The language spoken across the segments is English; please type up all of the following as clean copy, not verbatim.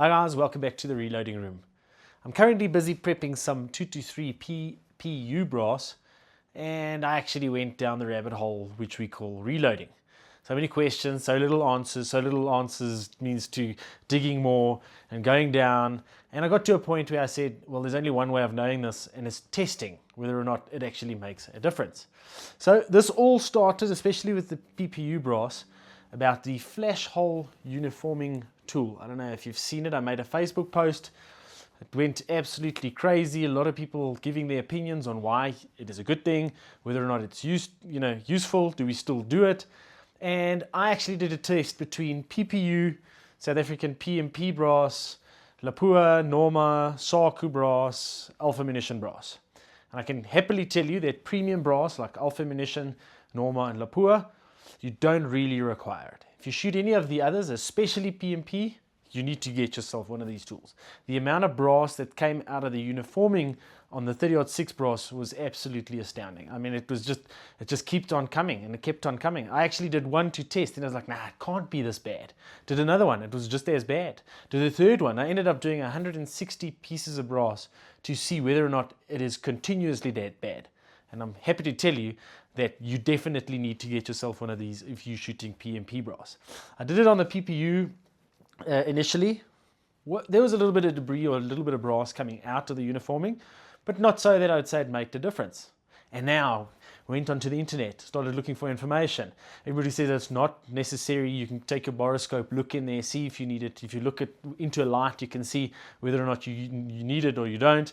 Hi guys, welcome back to the reloading room. I'm currently busy prepping some 223 PU brass, and I actually went down the rabbit hole which we call reloading. So many questions, so little answers. So little answers means to digging more and going down. And I got to a point where I said, well, there's only one way of knowing this, and it's testing whether or not it actually makes a difference. So this all started, especially with the PPU brass, about the flash hole uniforming tool. I don't know if you've seen it. I made a Facebook post. It went absolutely crazy. A lot of people giving their opinions on why it is a good thing, whether or not it's useful. Do we still do it? And I actually did a test between PPU, South African PMP brass, Lapua, Norma, Saku brass, Alpha Munition brass. And I can happily tell you that premium brass like Alpha Munition, Norma, and Lapua, you don't really require it. If you shoot any of the others, especially PMP, you need to get yourself one of these tools. The amount of brass that came out of the uniforming on the 30-06 brass was absolutely astounding. I mean, it just kept on coming, and it kept on coming. I actually did one to test, and I was like, nah, it can't be this bad. Did another one, it was just as bad. Did the third one, I ended up doing 160 pieces of brass to see whether or not it is continuously that bad. And I'm happy to tell you that you definitely need to get yourself one of these if you're shooting PMP brass. I did it on the PPU initially. There was a little bit of debris or a little bit of brass coming out of the uniforming, but not so that I'd say it made a difference. And now went onto the internet, started looking for information. Everybody says it's not necessary. You can take your boroscope, look in there, see if you need it. If you look into a light, you can see whether or not you need it or you don't.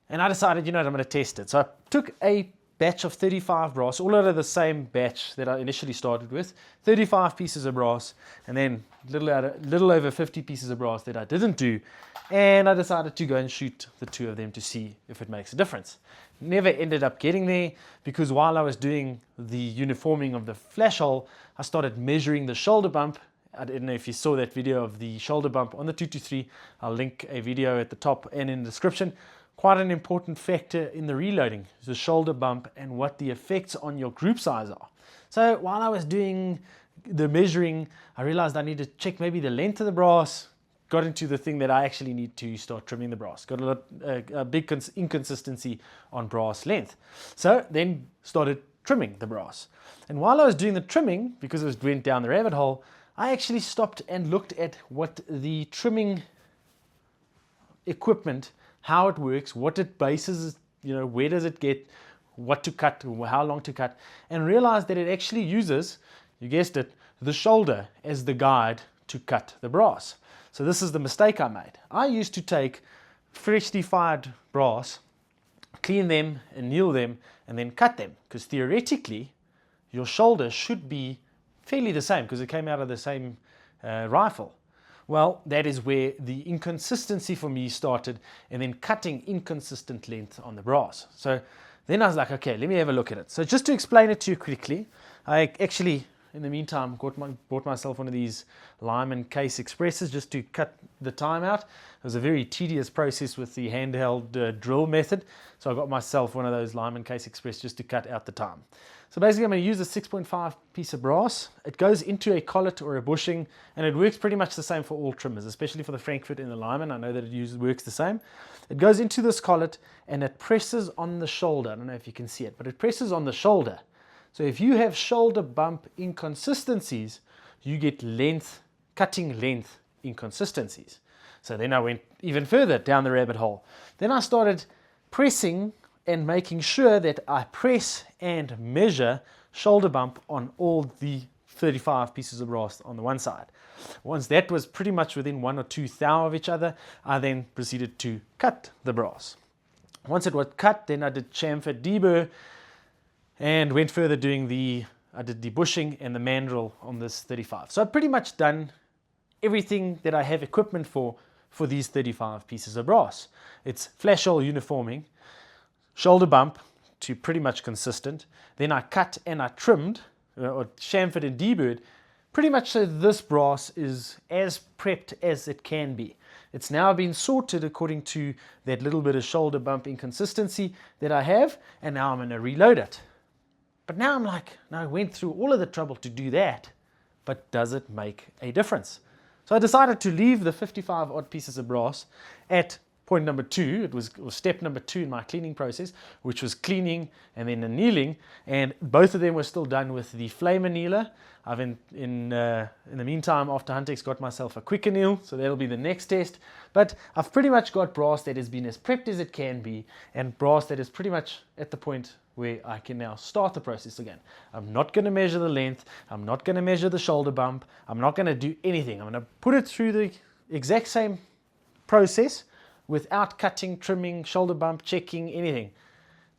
And I decided, you know what, I'm going to test it. So I took a batch of 35 brass, all out of the same batch that I initially started with, 35 pieces of brass, and then little over 50 pieces of brass that I didn't do, and I decided to go and shoot the two of them to see if it makes a difference. Never ended up getting there, because while I was doing the uniforming of the flash hole, I started measuring the shoulder bump. I don't know if you saw that video of the shoulder bump on the 223. I'll link a video at the top and in the description. Quite an important factor in the reloading is the shoulder bump and what the effects on your group size are. So while I was doing the measuring, I realized I needed to check maybe the length of the brass. Got into the thing that I actually need to start trimming the brass. Got a big inconsistency on brass length. So then started trimming the brass. And while I was doing the trimming, because it went down the rabbit hole, I actually stopped and looked at what the trimming equipment, how it works, what it bases, where does it get, what to cut, how long to cut, and realized that it actually uses, you guessed it, the shoulder as the guide to cut the brass. So this is the mistake I made. I used to take freshly fired brass, clean them, anneal them, and then cut them, because theoretically your shoulder should be fairly the same because it came out of the same rifle. Well, that is where the inconsistency for me started, and then cutting inconsistent length on the brass. So then I was like, okay, let me have a look at it. So just to explain it to you quickly, I actually, in the meantime, bought myself one of these Lyman case expresses just to cut the time out. It was a very tedious process with the handheld drill method. So I got myself one of those Lyman case express just to cut out the time. So basically I'm going to use a 6.5 piece of brass. It goes into a collet or a bushing, and it works pretty much the same for all trimmers, especially for the Frankfurt and the Lyman. I know that it works the same. It goes into this collet and it presses on the shoulder. I don't know if you can see it, but it presses on the shoulder. So if you have shoulder bump inconsistencies, you get cutting length inconsistencies. So then I went even further down the rabbit hole. Then I started pressing and making sure that I press and measure shoulder bump on all the 35 pieces of brass on the one side. Once that was pretty much within 1 or 2 thou of each other, I then proceeded to cut the brass. Once it was cut, then I did chamfer deburr and went further doing I did the bushing and the mandrel on this 35. So I've pretty much done everything that I have equipment for these 35 pieces of brass. It's flash hole uniforming, shoulder bump to pretty much consistent. Then I cut and I trimmed, or chamfered and deburred, pretty much so this brass is as prepped as it can be. It's now been sorted according to that little bit of shoulder bump inconsistency that I have, and now I'm going to reload it. But now I'm like, now I went through all of the trouble to do that, but does it make a difference? So I decided to leave the 55 odd pieces of brass at point number 2. It was step number 2 in my cleaning process, which was cleaning and then annealing, and both of them were still done with the flame annealer. I've in the meantime, after Huntex, got myself a quick anneal, so that'll be the next test. But I've pretty much got brass that has been as prepped as it can be, and brass that is pretty much at the point where I can now start the process again. I'm not going to measure the length, I'm not going to measure the shoulder bump, I'm not going to do anything. I'm going to put it through the exact same process without cutting, trimming, shoulder bump, checking, anything.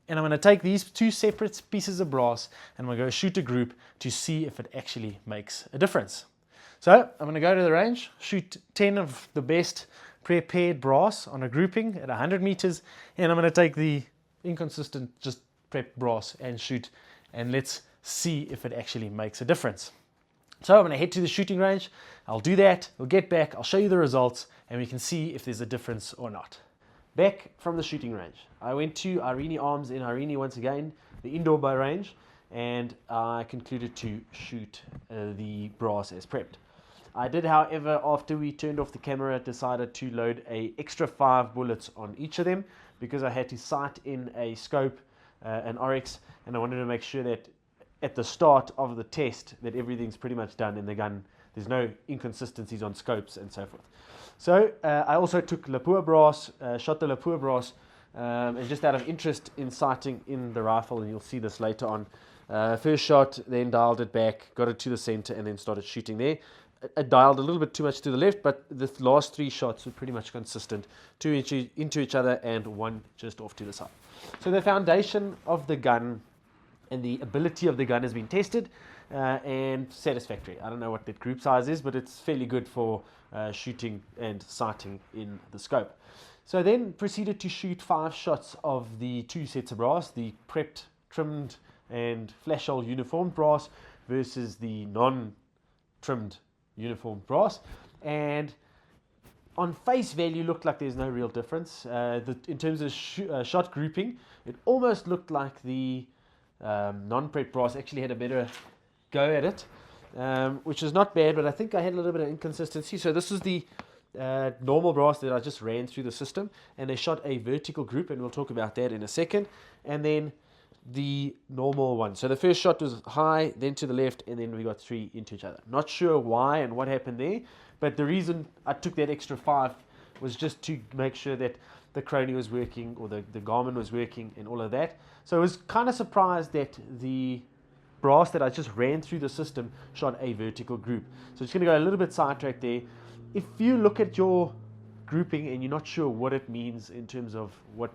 And I'm going to take these 2 separate pieces of brass and I'm going to go shoot a group to see if it actually makes a difference. So I'm going to go to the range, shoot 10 of the best prepared brass on a grouping at 100 meters, and I'm going to take the inconsistent, just prepped brass and shoot, and let's see if it actually makes a difference. So I'm going to head to the shooting range, I'll do that, we'll get back, I'll show you the results, and we can see if there's a difference or not. Back from the shooting range, I went to Irene Arms in Irene once again, the indoor bow range, and I concluded to shoot the brass as prepped. I did, however, after we turned off the camera, decided to load an extra 5 bullets on each of them because I had to sight in a scope, an Oryx, and I wanted to make sure that at the start of the test that everything's pretty much done in the gun. There's no inconsistencies on scopes and so forth. So I also took Lapua brass, shot the Lapua brass, and just out of interest in sighting in the rifle, and you'll see this later on, first shot, then dialed it back, got it to the center, and then started shooting there. I dialed a little bit too much to the left, but the last 3 shots were pretty much consistent, 2 into each other and 1 just off to the side. So the foundation of the gun and the ability of the gun has been tested and satisfactory. I don't know what that group size is, but it's fairly good for shooting and sighting in the scope. So I then proceeded to shoot 5 shots of the 2 sets of brass, the prepped, trimmed and flash hole uniformed brass versus the non-trimmed uniformed brass, and on face value looked like there's no real difference. In terms of shot grouping, it almost looked like the non-prepped brass actually had a better go at it, which is not bad, but I think I had a little bit of inconsistency. So this is the normal brass that I just ran through the system, and they shot a vertical group, and we'll talk about that in a second, and then the normal one. So the first shot was high, then to the left, and then we got 3 into each other. Not sure why and what happened there, but the reason I took that extra 5 was just to make sure that the Crony was working, or the Garmin was working, and all of that. So I was kind of surprised that the brass that I just ran through the system shot a vertical group. So it's going to go a little bit sidetracked there. If you look at your grouping and you're not sure what it means in terms of what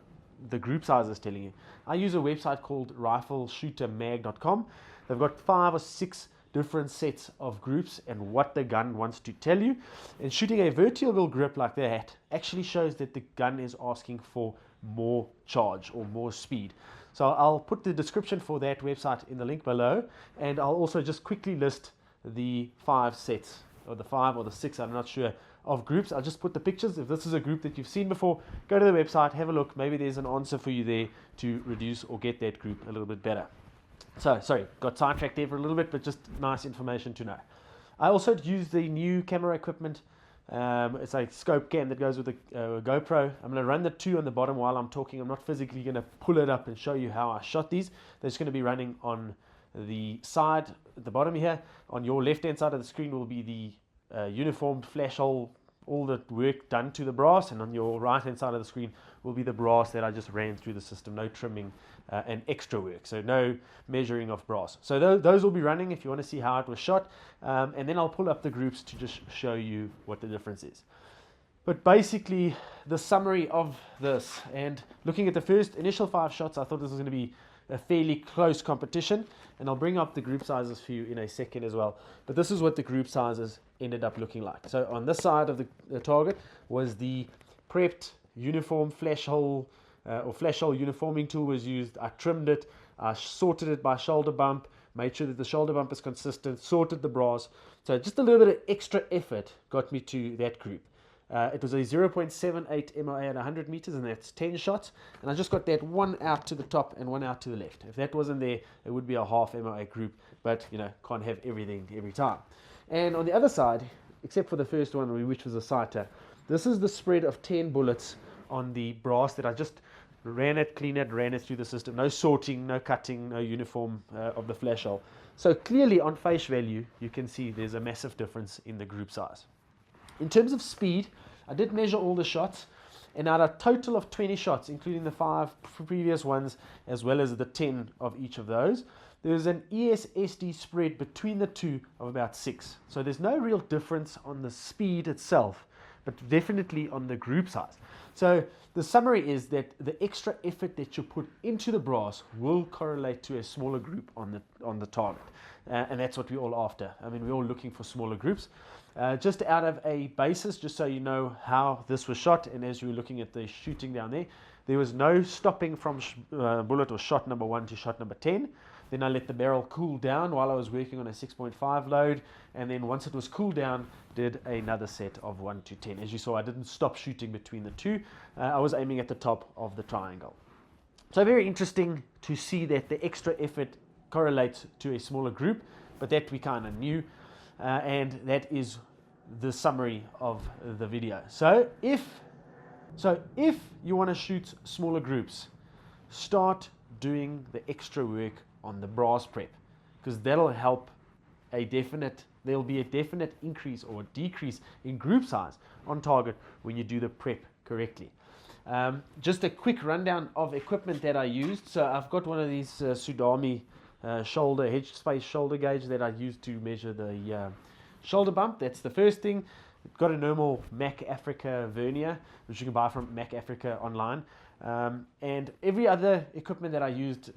the group size is telling you, I use a website called rifleshootermag.com. They've got 5 or 6 different sets of groups and what the gun wants to tell you. And shooting a vertical grip like that actually shows that the gun is asking for more charge or more speed. So I'll put the description for that website in the link below, and I'll also just quickly list the 5 sets, or the 5 or the 6, I'm not sure, of groups. I'll just put the pictures. If this is a group that you've seen before, go to the website, have a look. Maybe there's an answer for you there to reduce or get that group a little bit better. So, sorry, got sidetracked there for a little bit, but just nice information to know. I also use the new camera equipment. It's a scope cam that goes with the GoPro. I'm going to run the 2 on the bottom while I'm talking. I'm not physically going to pull it up and show you how I shot these. They're just going to be running on the side at the bottom here. On your left-hand side of the screen will be the uniformed flash hole, all the work done to the brass, and on your right hand side of the screen will be the brass that I just ran through the system, no trimming and extra work, so no measuring of brass. So those will be running if you want to see how it was shot, and then I'll pull up the groups to just show you what the difference is. But basically the summary of this, and looking at the first initial 5 shots, I thought this was going to be a fairly close competition, and I'll bring up the group sizes for you in a second as well. But this is what the group sizes ended up looking like. So on this side of the target was the prepped uniform flash hole or flash hole uniforming tool was used. I trimmed it, I sorted it by shoulder bump, made sure that the shoulder bump is consistent, sorted the brass. So just a little bit of extra effort got me to that group. It was a 0.78 MOA at 100 meters, and that's 10 shots. And I just got that 1 out to the top and 1 out to the left. If that wasn't there, it would be a half MOA group, but you know, can't have everything every time. And on the other side except for the first one, which was a sighter. This is the spread of 10 bullets on the brass that I just ran it, cleaned it, ran it through the system. No sorting, no cutting, no uniform of the flash hole. So clearly on face value, you can see there's a massive difference in the group size. In terms of speed, I did measure all the shots, and out of a total of 20 shots, including the 5 previous ones, as well as the 10 of each of those, there's an ES-SD spread between the two of about 6. So there's no real difference on the speed itself, but definitely on the group size. So the summary is that the extra effort that you put into the brass will correlate to a smaller group on the target. And that's what we're all after. I mean, we're all looking for smaller groups. Just out of a basis, just so you know how this was shot, and as you were looking at the shooting down there was no stopping from bullet or shot number 1 to shot number 10. Then I let the barrel cool down while I was working on a 6.5 load, and then once it was cooled down, did another set of 1 to 10. As you saw, I didn't stop shooting between the two. I was aiming at the top of the triangle. So very interesting to see that the extra effort correlates to a smaller group, but that we kind of knew, and that is the summary of the video. So if you want to shoot smaller groups, start doing the extra work on the brass prep, because that'll help there'll be a definite increase or decrease in group size on target when you do the prep correctly. Just a quick rundown of equipment that I used. So I've got one of these Sudami hedge space shoulder gauge that I use to measure the shoulder bump. That's the first thing. Got a normal Mac Africa vernier, which you can buy from Mac Africa online. And every other equipment that I used,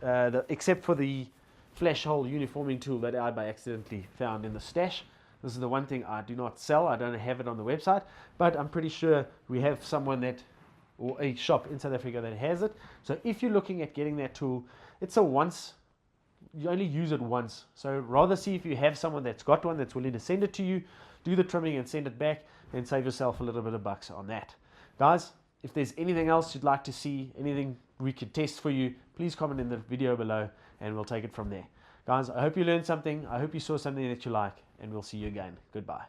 except for the flash hole uniforming tool that I by accidentally found in the stash. This is the one thing I do not sell. I don't have it on the website, but I'm pretty sure we have someone or a shop in South Africa that has it. So if you're looking at getting that tool, it's you only use it once. So rather see if you have someone that's got one that's willing to send it to you, do the trimming and send it back, and save yourself a little bit of bucks on that. Guys, if there's anything else you'd like to see, anything we could test for you, please comment in the video below and we'll take it from there. Guys, I hope you learned something. I hope you saw something that you like, and we'll see you again. Goodbye.